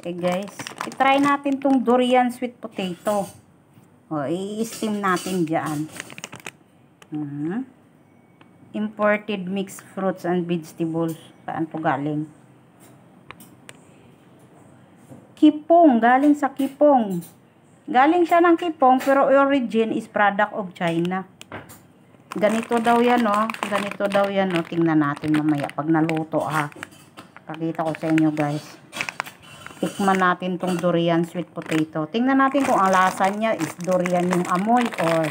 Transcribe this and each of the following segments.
Okay guys, i-try natin tong durian sweet potato. O, i-steam natin dyan. Imported mixed fruits and vegetables. Saan to galing? Kipong, galing sa Kipong. Galing siya ng Kipong, pero origin is product of China. Ganito daw yan, no? Ganito daw yan, no? Tingnan natin mamaya pag naluto, ha? Pakita ko sa inyo, guys. Tikman natin tong durian sweet potato. Tingnan natin kung ang lasa niya is durian yung amoy or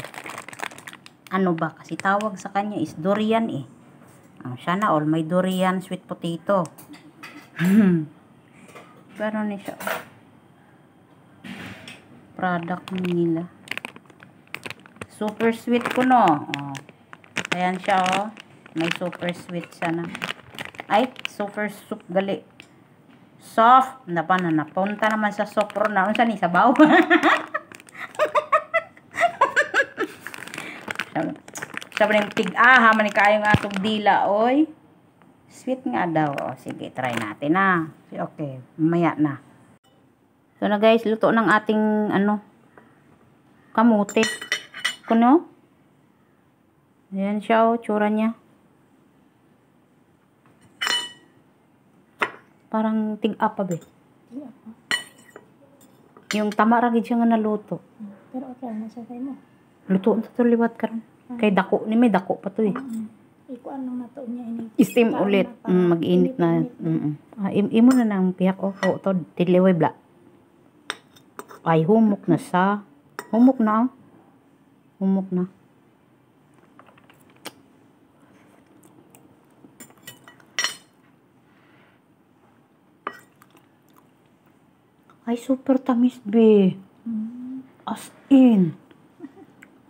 ano ba. Kasi tawag sa kanya is durian eh. Sana all may durian sweet potato. Gano'n na siya. Product nila. Super sweet ko no. Oh. Ayan siya oh. May super sweet sana. Ay, super soup gali. Soft. Napunta naman sa sopro na. Ano saan isabaw? Sabi ng tig-aha. Manikayong atong dila. Oy. Sweet nga daw. O, sige, try natin na. Okay. Mamaya na. So na guys. Luto ng ating ano. Kamote. Kuno. Ayan siya o. Tsura niya. Parang tig-apa ba? Tig-apa. Yung tama ragid siya nga naluto. Pero okay, masakay mo. Luto ito liwat karon. Kay dako ni may dako pa to eh. Ikuan nang nato niya ini. Steam ulit. Mag-init na. Imo na nang piyak o to tiliway bla. Ay humok na sa. Humok na. Humok na. Ay, super tamis, be. As in.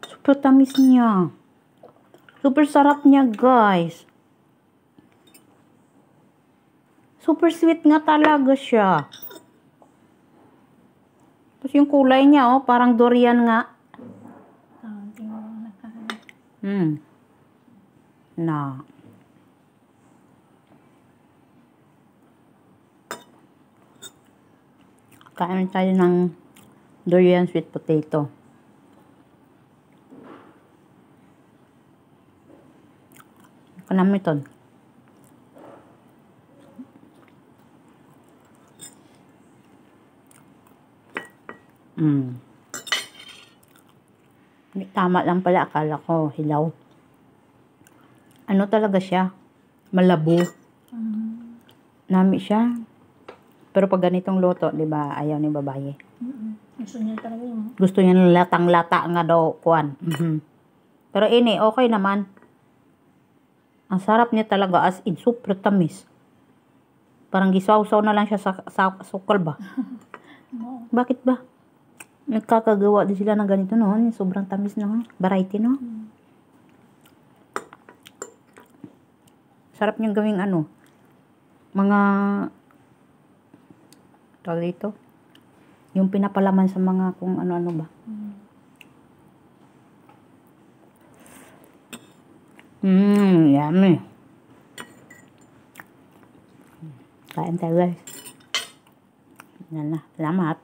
Super tamis niya. Super sarap niya, guys. Super sweet nga talaga siya. Tapos yung kulay niya, oh, parang durian nga. Na. Kain tayo ng durian sweet potato. Kanam ito. Tama lang pala, akala ko hilaw. Ano talaga siya? Malabo. Nami siya. Pero pag ganitong luto, di ba, ayaw ni babae. Gusto niya talaga yung... Gusto niya latang-lata nga daw, kuan. Pero ini, okay naman. Ang sarap niya talaga, as in, super tamis. Parang gisaw-saw na lang siya sa sukal ba? No. Bakit ba? Nagkakagawa din sila ng ganito, no? Sobrang tamis na, variety, no? Sarap niyang gawing ano, mga... tawag dito. Yung pinapalaman sa mga kung ano-ano ba. Yummy. Kain tayo guys. Yan na. Salamat.